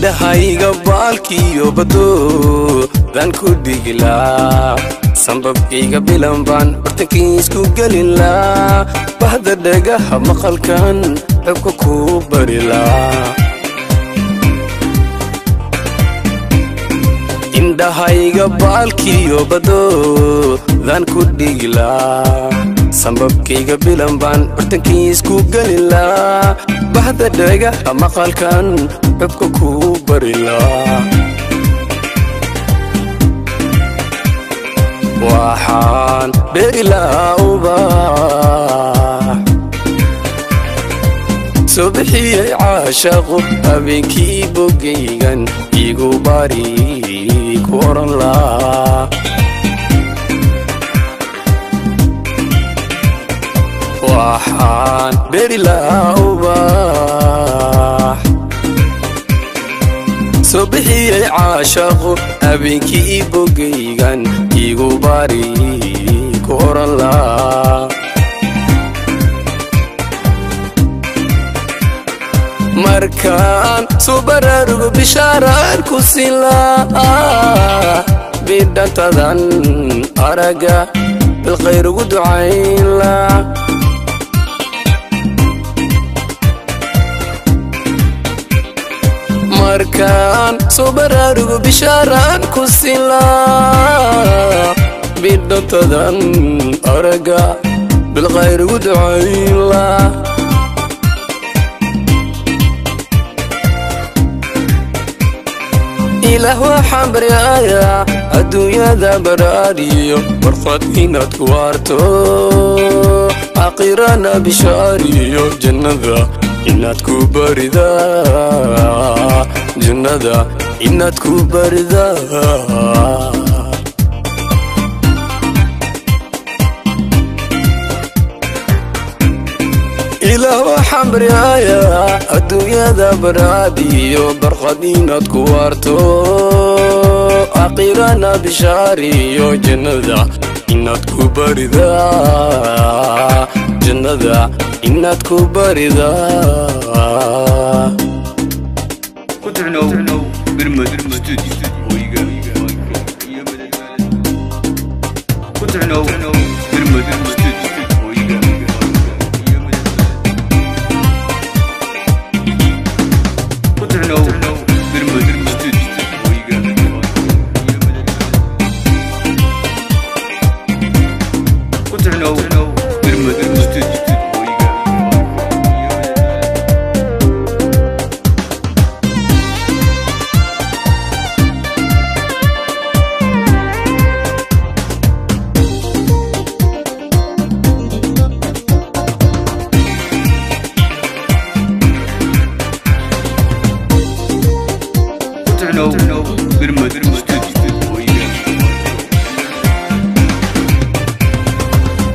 dahayga baalkiyo bado dan ku dhigila sanbabkayga bilan baan bartankiisku gelila bahda dhagaha maqalkan xubka ku barila indahayga baalkiyo bado dan ku dhigila sanbabkayga bilan baan bartankiisku gelila bahda dhagaha maqalkan xubka ku barila waxaan berilaa ubax soo bixiyay caashaqu habeenkii bogaygan igu bari ku oran laa waxaan berilaa ubax soo bixiyay caashaqu habeenkii bogaygan igu bari ku oran laa markaan soo baraarugo bishaaraan ku siin laa bidhantadan araga bilkhayr ugu ducayn laa markaan soo baraarugo bishaaraan ku siin laa bidhantadan araga bilkhayr ugu ducayn laa ilaah waxaan baryayaa adduunyada baraariyo warqad inaad ku waarto aakhirana bishaariyo jannada inaad ku barida jannada inaad ku barida ilaah waxaan baryayaa adduunyada baraadiyo barqad inaad ku waarto aakhirana bishaariyo jannada inaad ku barida jannada inaad ku barida ku tacnow birmad studio hoyga ku tacnow birmad studio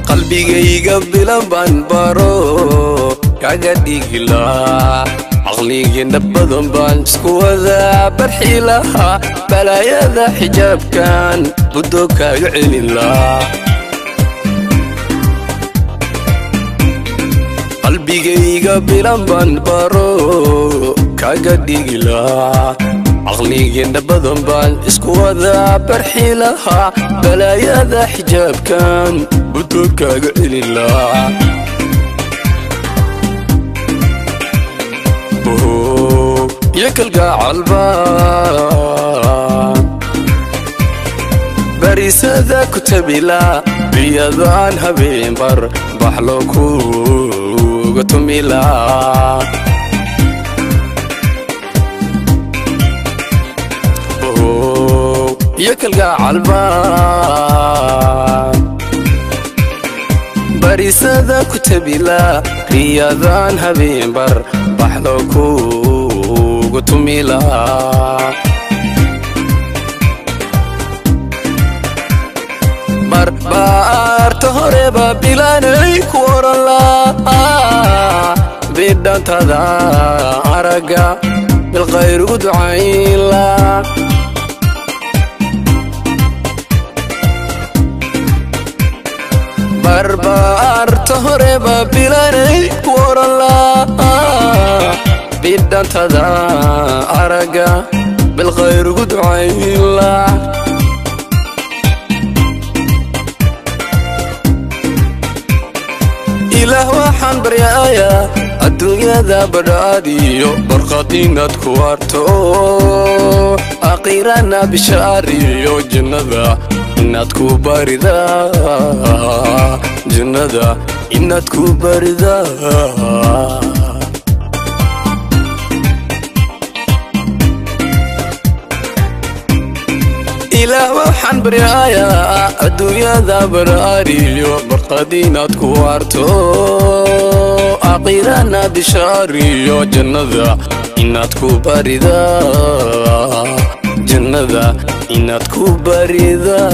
qalbigayga bilan baan baro kaga dhigila aqligeenna badan baan isku wada barxi lahaa balaayada xijaabkan buddo kaaga celin lahaa qalbigayga bilan baan baro kaga dhigila aqligeenna badan baan isku wada barxi lahaa balaayada xijaabkan buddo kaaga celin lahaa yakalgacal baan barisada ku tabila riyadaan habeen bar baxlo kuga tumila yakalgacal baan barisada ku tabila riyadan habeen bar baxdo kugu tumila barbaarta horeba bilaanay ku oran laa bidhantada araga bilkhayr ugu ducayn laa barbaarta horeba bilaanay ku oran laa bidhantada araga bilkhayr ugu ducayn laa إله وحن بريايا الدنيا ذا براديو برقدينات كوارتو أخيرانا بشاريو جنة إنات كوباردا جنة إنات كوباردا إله وحن بريايا الدنيا ذا براريو برقدينات كوارتو أخيرانا بشاريو جنة إنات كوباردا جنة إنات كوباردا